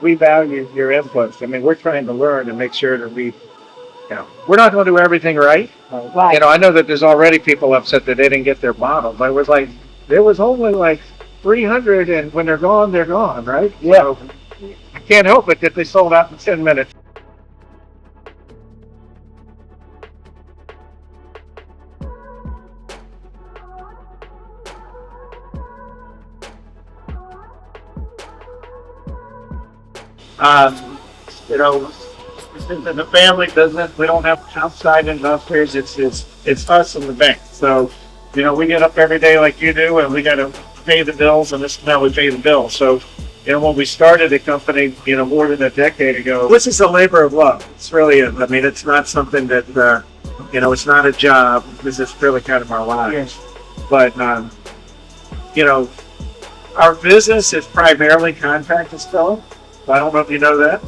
we value your inputs. I mean, we're trying to learn and make sure that we're not going to do everything right. Right. I know that there's already people upset that they didn't get their bottle, but it was like, there was only like 300, and when they're gone, right? Yeah. So I can't help it that they sold out in 10 minutes. You know, in the family business, we don't have outside investors. It's us and the bank. So, we get up every day like you do, and we got to pay the bills, and this is how we pay the bills. So, when we started the company, more than a decade ago, this is a labor of love. It's really, I mean, it's not something that, it's not a job. This is really kind of our lives. But, our business is primarily contract distilling. I don't know if you know that.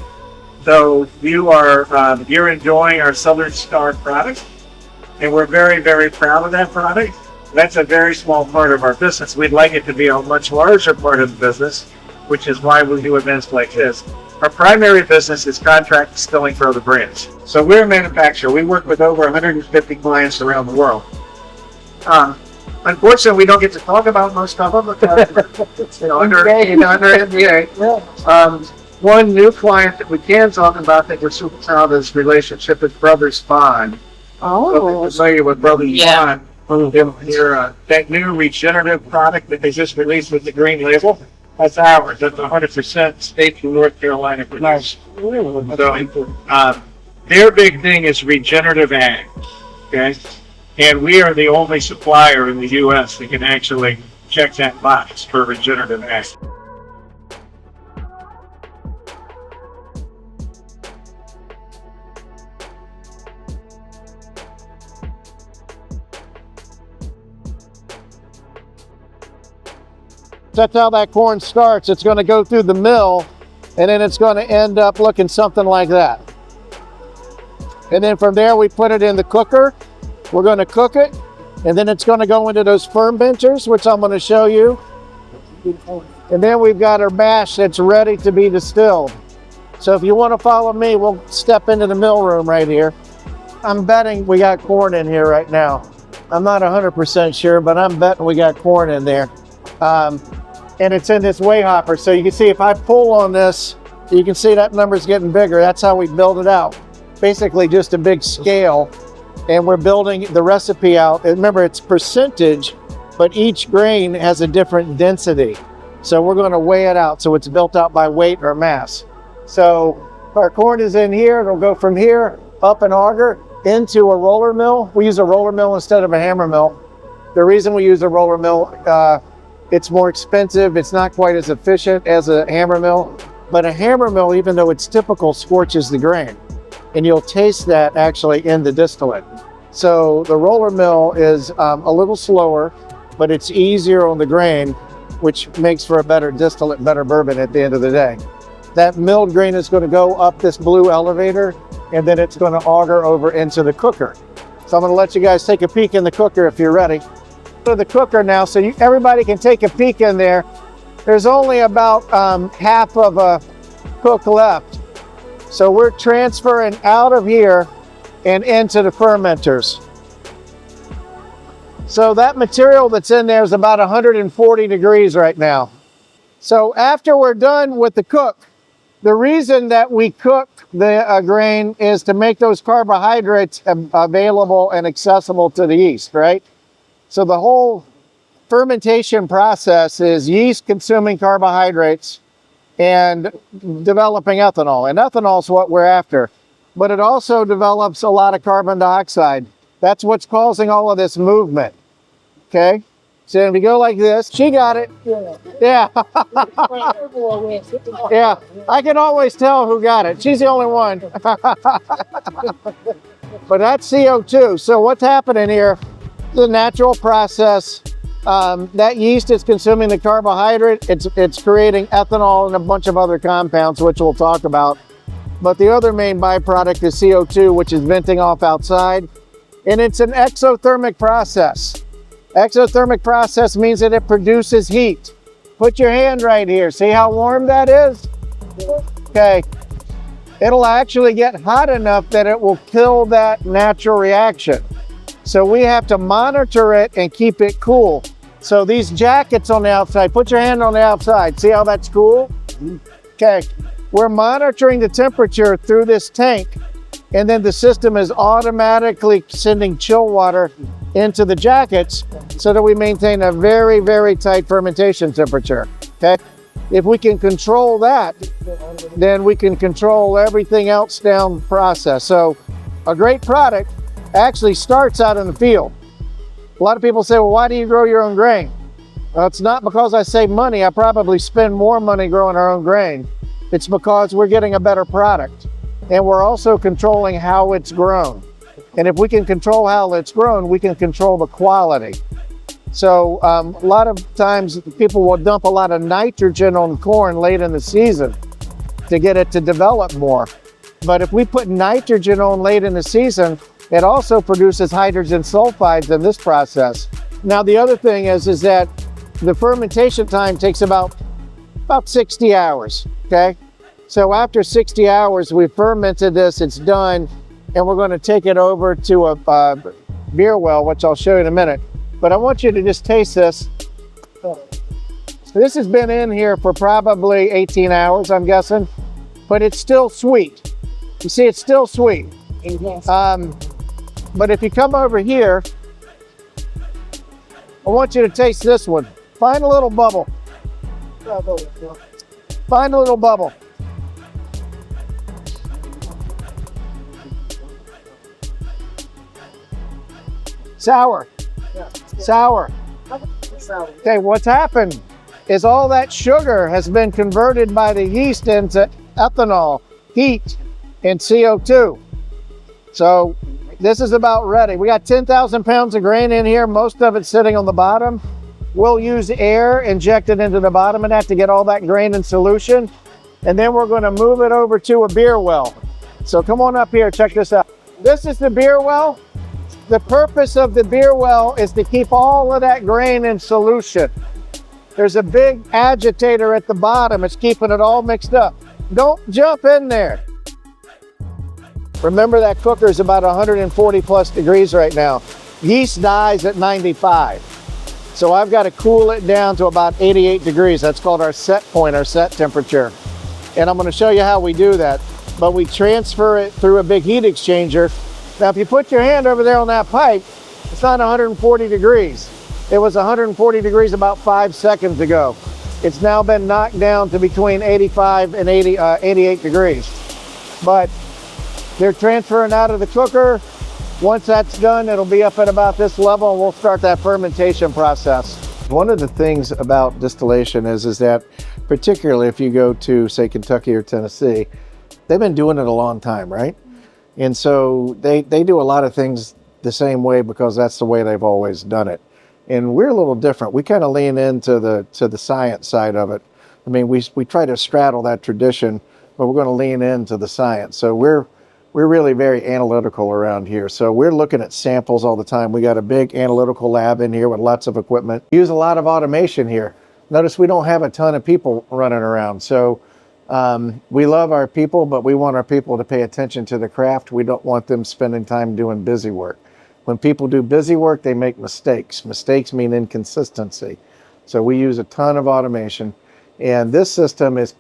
So you're enjoying our Southern Star product, and we're very, very proud of that product. That's a very small part of our business. We'd like it to be a much larger part of the business, which is why we do events like this. Our primary business is contract distilling for other brands. So we're a manufacturer. We work with over 150 clients around the world. Unfortunately, we don't get to talk about most of them because under NDA. One new client that we can talk about that we're super proud of is relationship with Brothers Bond. Oh, I'm familiar with Brothers Bond. That new regenerative product that they just released with the green label. That's ours. That's 100% Statesville, North Carolina produced. So, their big thing is regenerative ag. Okay, and we are the only supplier in the U.S. that can actually check that box for regenerative ag. That's how that corn starts. It's going to go through the mill, and then it's going to end up looking something like that. And then from there, we put it in the cooker. We're going to cook it, and then it's going to go into those fermenters, which I'm going to show you. And then we've got our mash that's ready to be distilled. So if you want to follow me, we'll step into the mill room right here. I'm betting we got corn in here right now. I'm not 100% sure, but I'm betting we got corn in there. And it's in this weigh hopper. So you can see if I pull on this, you can see that number's getting bigger. That's how we build it out. Basically just a big scale. And we're building the recipe out. And remember, it's percentage, but each grain has a different density. So we're going to weigh it out. So it's built out by weight or mass. So our corn is in here. It'll go from here up an auger into a roller mill. We use a roller mill instead of a hammer mill. The reason we use a roller mill, it's more expensive. It's not quite as efficient as a hammer mill, but a hammer mill, even though it's typical, scorches the grain, and you'll taste that actually in the distillate. So the roller mill is a little slower, but it's easier on the grain, which makes for a better distillate, better bourbon at the end of the day. That milled grain is going to go up this blue elevator, and then it's going to auger over into the cooker. So I'm going to let you guys take a peek in the cooker if you're ready. To the cooker now, so everybody can take a peek in there. There's only about half of a cook left. So we're transferring out of here and into the fermenters. So that material that's in there is about 140 degrees right now. So after we're done with the cook, the reason that we cook the grain is to make those carbohydrates available and accessible to the yeast, right? So the whole fermentation process is yeast consuming carbohydrates and developing ethanol. And ethanol is what we're after. But it also develops a lot of carbon dioxide. That's what's causing all of this movement. Okay? So if you go like this, she got it. Yeah. Yeah. I can always tell who got it. She's the only one. But that's CO2. So what's happening here? The natural process, that yeast is consuming the carbohydrate. It's creating ethanol and a bunch of other compounds, which we'll talk about. But the other main byproduct is CO2, which is venting off outside. And it's an exothermic process. Exothermic process means that it produces heat. Put your hand right here. See how warm that is? okay, it'll actually get hot enough that it will kill that natural reaction. So we have to monitor it and keep it cool. So these jackets on the outside, put your hand on the outside. See how that's cool? Okay, we're monitoring the temperature through this tank, and then the system is automatically sending chill water into the jackets so that we maintain a very, very tight fermentation temperature, okay? If we can control that, then we can control everything else down the process. So a great product actually starts out in the field. A lot of people say, well, why do you grow your own grain? Well, it's not because I save money. I probably spend more money growing our own grain. It's because we're getting a better product, and we're also controlling how it's grown. And if we can control how it's grown, we can control the quality. So a lot of times people will dump a lot of nitrogen on corn late in the season to get it to develop more. But if we put nitrogen on late in the season, it also produces hydrogen sulfides in this process. Now the other thing is that the fermentation time takes about 60 hours, okay? So after 60 hours, we fermented this, it's done, and we're gonna take it over to a beer well, which I'll show you in a minute. But I want you to just taste this. This has been in here for probably 18 hours, I'm guessing, but it's still sweet. You see, it's still sweet. But if you come over here, I want you to taste this one. Find a little bubble. Find a little bubble. Sour. Sour. Okay, what's happened is all that sugar has been converted by the yeast into ethanol, heat, and CO2. So this is about ready. We got 10,000 pounds of grain in here. Most of it sitting on the bottom. We'll use air injected into the bottom of that to get all that grain in solution. And then we're going to move it over to a beer well. So come on up here, check this out. This is the beer well. The purpose of the beer well is to keep all of that grain in solution. There's a big agitator at the bottom. It's keeping it all mixed up. Don't jump in there. Remember that cooker is about 140 plus degrees right now. Yeast dies at 95. So I've got to cool it down to about 88 degrees. That's called our set point, our set temperature. And I'm going to show you how we do that. But we transfer it through a big heat exchanger. Now, if you put your hand over there on that pipe, it's not 140 degrees. It was 140 degrees about 5 seconds ago. It's now been knocked down to between 85 and 88 degrees. But they're transferring out of the cooker. Once that's done, it'll be up at about this level, and we'll start that fermentation process. One of the things about distillation is that, particularly if you go to, say, Kentucky or Tennessee, they've been doing it a long time, right? And so they do a lot of things the same way because that's the way they've always done it. And we're a little different. We kind of lean into the science side of it. I mean, we try to straddle that tradition, but we're going to lean into the science. So we're really very analytical around here. So we're looking at samples all the time. We got a big analytical lab in here with lots of equipment. We use a lot of automation here. Notice we don't have a ton of people running around. So we love our people, but we want our people to pay attention to the craft. We don't want them spending time doing busy work. When people do busy work, they make mistakes. Mistakes mean inconsistency. So we use a ton of automation, and this system is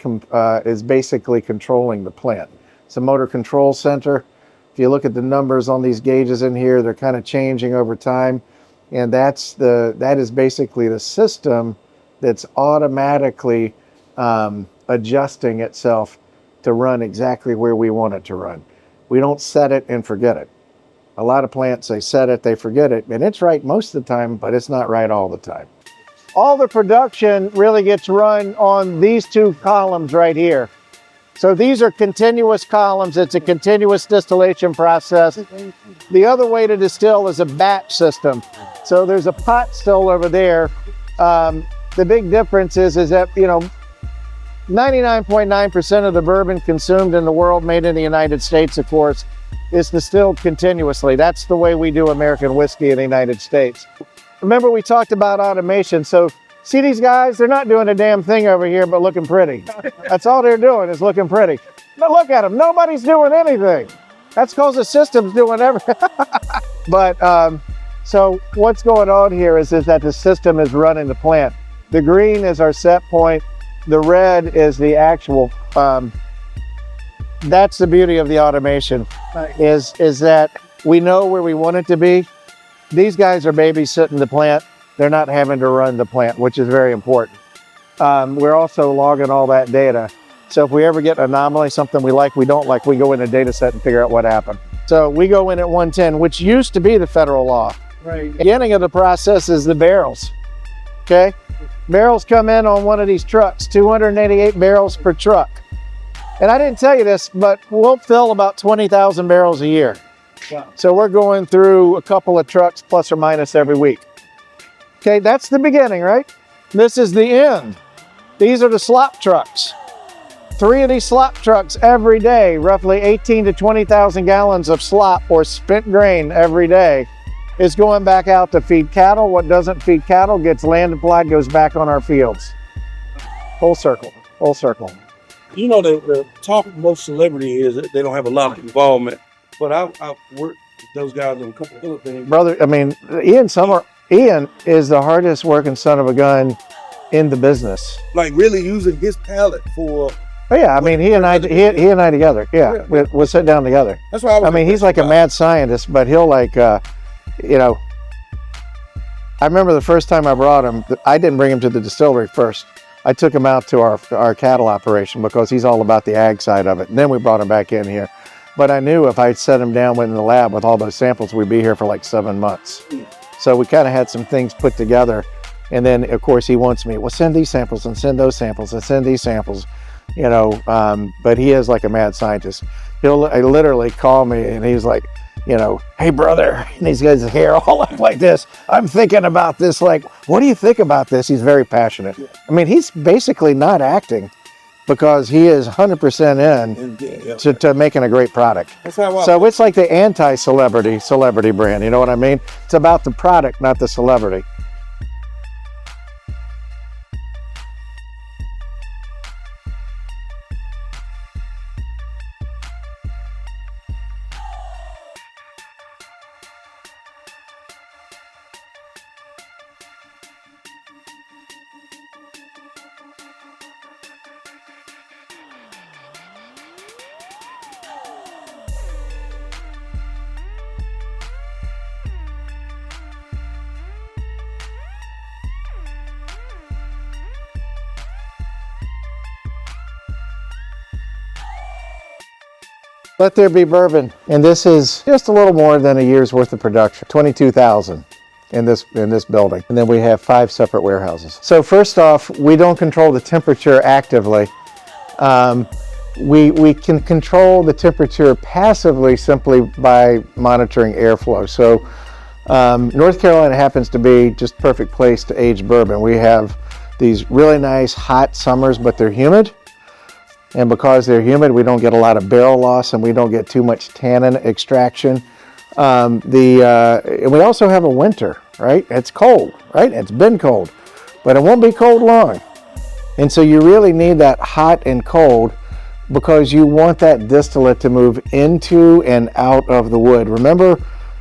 basically controlling the plant. It's a motor control center. If you look at the numbers on these gauges in here, they're kind of changing over time, and that is basically the system that's automatically adjusting itself to run exactly where we want it to run. We don't set it and forget it. A lot of plants, they set it, they forget it, and it's right most of the time, but it's not right all the time. All the production really gets run on these two columns right here. So these are continuous columns. It's a continuous distillation process. The other way to distill is a batch system. So there's a pot still over there. The big difference is that, 99.9% of the bourbon consumed in the world, made in the United States, of course, is distilled continuously. That's the way we do American whiskey in the United States. Remember, we talked about automation. So see these guys? They're not doing a damn thing over here but looking pretty. That's all they're doing is looking pretty. But look at them. Nobody's doing anything. That's because the system's doing everything. But so what's going on here is that the system is running the plant. The green is our set point. The red is the actual. That's the beauty of the automation. Right. Is that we know where we want it to be. These guys are babysitting the plant. They're not having to run the plant, which is very important. We're also logging all that data. So if we ever get an anomaly, something we like, we don't like, we go in a data set and figure out what happened. So we go in at 110, which used to be the federal law. Right. The beginning of the process is the barrels. Okay? Barrels come in on one of these trucks, 288 barrels per truck. And I didn't tell you this, but we'll fill about 20,000 barrels a year. Wow. So we're going through a couple of trucks plus or minus every week. Okay, that's the beginning, right? This is the end. These are the slop trucks. 3 of these slop trucks every day, roughly 18 to 20,000 gallons of slop or spent grain every day is going back out to feed cattle. What doesn't feed cattle gets land applied, goes back on our fields. Full circle, full circle. You know, the talk of most celebrity is that they don't have a lot of involvement. But I've worked with those guys on a couple other things. Brother, I mean, Ian is the hardest working son of a gun in the business. Like really using his palate for. Oh yeah, I mean, he and I together. Yeah, we'll sit down together. That's why I mean, he's like a mad scientist, but he'll like, you know. I remember the first time I brought him. I didn't bring him to the distillery first. I took him out to our cattle operation because he's all about the ag side of it. And then we brought him back in here. But I knew if I set him down in the lab with all those samples, we'd be here for like 7 months. So we kind of had some things put together. And then, of course, he wants me, well, send these samples and send those samples and send these samples, you know. But he is like a mad scientist. He'll literally call me and he's like, you know, hey, brother. And he's got his hair all up like this. I'm thinking about this. Like, what do you think about this? He's very passionate. I mean, he's basically not acting because he is 100% in to making a great product. So it's like the anti-celebrity brand. You know what I mean? It's about the product, not the celebrity. Let There Be Bourbon, and this is just a little more than a year's worth of production, 22,000 in this building. And then we have 5 separate warehouses. So first off, we don't control the temperature actively. We can control the temperature passively simply by monitoring airflow. So North Carolina happens to be just perfect place to age bourbon. We have these really nice hot summers, but they're humid. And because they're humid, we don't get a lot of barrel loss and we don't get too much tannin extraction. And we also have a winter, right? It's cold, right? It's been cold, but it won't be cold long. And so you really need that hot and cold because you want that distillate to move into and out of the wood. Remember,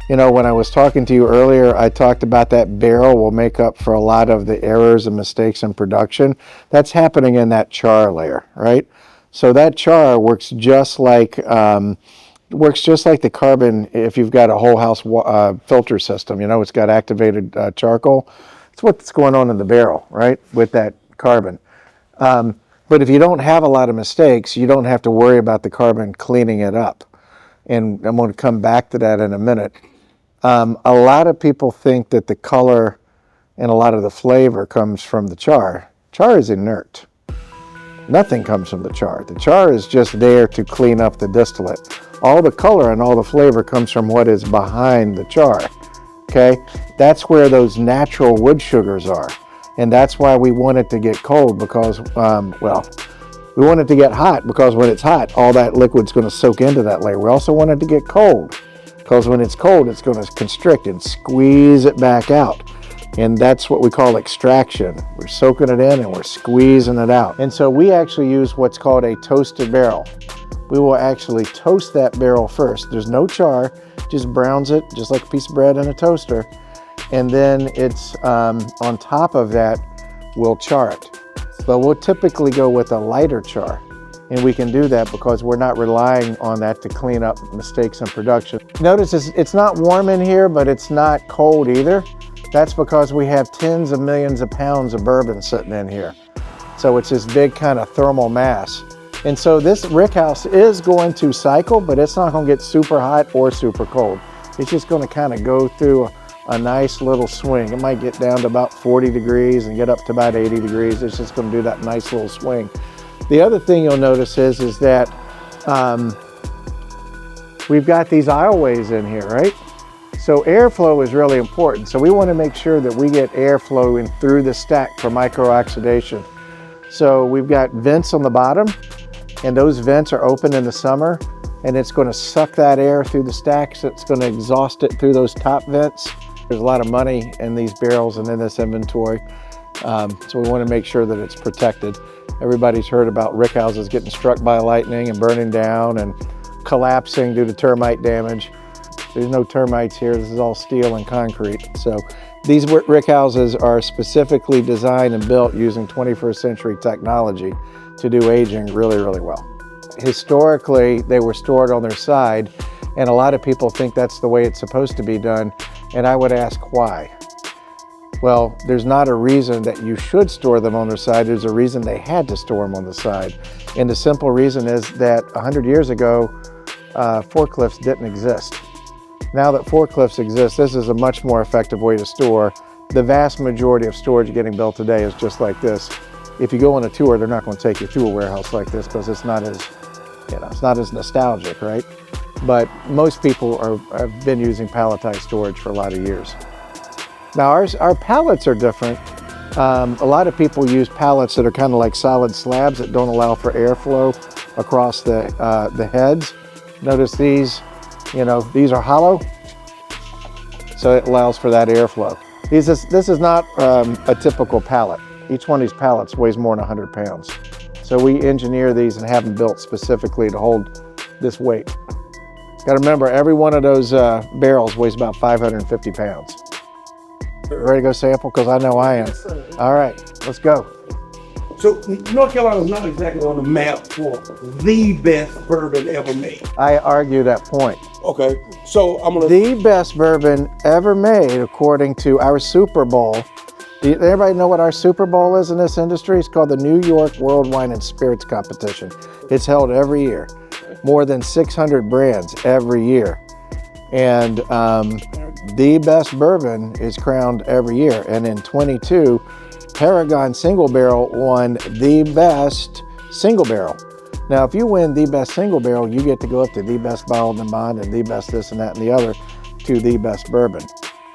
you know, when I was talking to you earlier, I talked about that barrel will make up for a lot of the errors and mistakes in production. That's happening in that char layer, right? So that char works just like the carbon. If you've got a whole house filter system, you know, it's got activated charcoal. It's what's going on in the barrel, right, with that carbon. But if you don't have a lot of mistakes, you don't have to worry about the carbon cleaning it up. And I'm going to come back to that in a minute. A lot of people think that the color and a lot of the flavor comes from the char. Char is inert. Nothing comes from the char. The char is just there to clean up the distillate. All the color and all the flavor comes from what is behind the char. Okay? That's where those natural wood sugars are. And that's why we want it to get cold because, we want it to get hot because when it's hot, all that liquid's going to soak into that layer. We also want it to get cold because when it's cold, it's going to constrict and squeeze it back out. And that's what we call extraction. We're soaking it in and we're squeezing it out. And so we actually use what's called a toasted barrel. we will actually toast that barrel first. There's no char, just browns it just like a piece of bread in a toaster. And then it's on top of that, we'll char it. But we'll typically go with a lighter char. And we can do that because we're not relying on that to clean up mistakes in production. Notice it's not warm in here, but it's not cold either. That's because we have tens of millions of pounds of bourbon sitting in here. So it's this big kind of thermal mass. And so this Rickhouse is going to cycle, but it's not going to get super hot or super cold. It's just going to kind of go through a nice little swing. It might get down to about 40 degrees and get up to about 80 degrees. It's just going to do that nice little swing. The other thing you'll notice is that we've got these aisleways in here, right? So airflow is really important. So we want to make sure that we get airflow in through the stack for micro-oxidation. So we've got vents on the bottom, and those vents are open in the summer, and it's going to suck that air through the stack, so it's going to exhaust it through those top vents. There's a lot of money in these barrels and in this inventory, so we want to make sure that it's protected. Everybody's heard about rickhouses getting struck by lightning and burning down and collapsing due to termite damage. There's no termites here. This is all steel and concrete. So these rickhouses are specifically designed and built using 21st century technology to do aging really, really well. Historically, they were stored on their side, and a lot of people think that's the way it's supposed to be done. And I would ask why. Well, there's not a reason that you should store them on their side. There's a reason they had to store them on the side. And the simple reason is that 100 years ago, forklifts didn't exist. Now that forklifts exist, this is a much more effective way to store. The vast majority of storage getting built today is just like this. If you go on a tour, they're not going to take you through a warehouse like this because it's not as, it's not as nostalgic, right? But most people have been using palletized storage for a lot of years. Now our pallets are different. A lot of people use pallets that are kind of like solid slabs that don't allow for airflow across the heads. Notice these, these are hollow, so it allows for that airflow. This is not a typical pallet. Each one of these pallets weighs more than 100 pounds. So we engineer these and have them built specifically to hold this weight. Got to remember, every one of those barrels weighs about 550 pounds. Ready to go sample? Because I know I am. All right, let's go. So North Carolina is not exactly on the map for the best bourbon ever made. I argue that point. Okay, so I'm gonna... The best bourbon ever made, according to our Super Bowl. Everybody know what our Super Bowl is in this industry? It's called the New York World Wine and Spirits Competition. It's held every year. More than 600 brands every year. And the best bourbon is crowned every year. And in 22, Paragon Single Barrel won the best single barrel. Now, if you win the best single barrel, you get to go up to the best bottled and bond and the best this and that and the other to the best bourbon.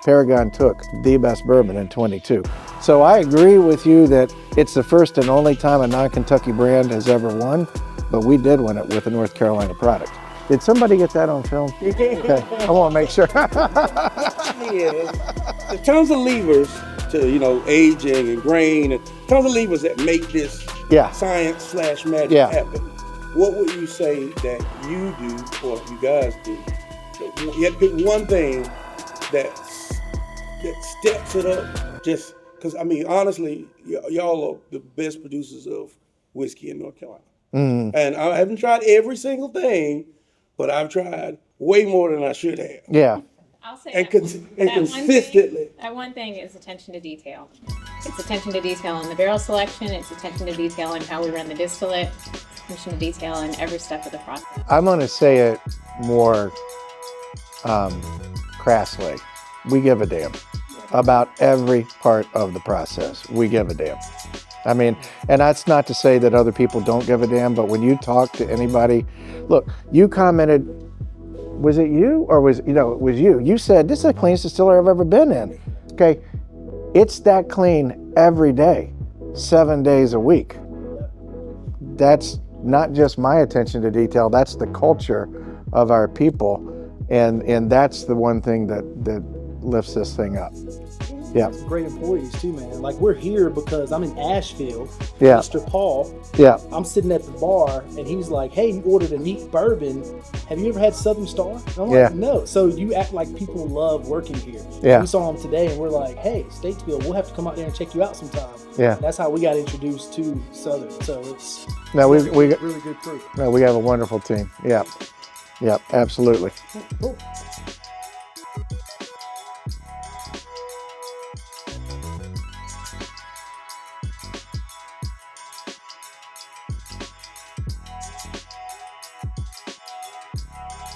Paragon took the best bourbon in 22. So I agree with you that it's the first and only time a non-Kentucky brand has ever won, but we did win it with a North Carolina product. Did somebody get that on film? Okay, I want to make sure. Yeah, there's tons of levers to, aging and grain, and tons of levers that make this science/magic happen. What would you say that you do, or you guys do? You have to pick one thing that steps it up, just because, honestly, y'all are the best producers of whiskey in North Carolina. Mm. And I haven't tried every single thing, but I've tried way more than I should have. Yeah. I'll say And, that consistently. That one thing is attention to detail. It's attention to detail in the barrel selection. It's attention to detail in how we run the distillate. Attention to detail in every step of the process. I'm going to say it more crassly. We give a damn about every part of the process. We give a damn. And that's not to say that other people don't give a damn, but when you talk to anybody, look, you commented, was it you or it was you? You said, this is the cleanest distillery I've ever been in. Okay, it's that clean every day, 7 days a week. That's not just my attention to detail, that's the culture of our people. And that's the one thing that lifts this thing up. Yeah. Some great employees too, man. Like we're here because I'm in Asheville. Yeah. Mr. Paul. Yeah. I'm sitting at the bar and he's like, "Hey, you ordered a neat bourbon. Have you ever had Southern Star?" And I'm like, "No." So you act like people love working here. Yeah. We saw him today and we're like, "Hey, Statesville, we'll have to come out there and check you out sometime." Yeah. And that's how we got introduced to Southern. So it's we really good crew. no, we have a wonderful team. Yeah. Yeah, absolutely. Cool.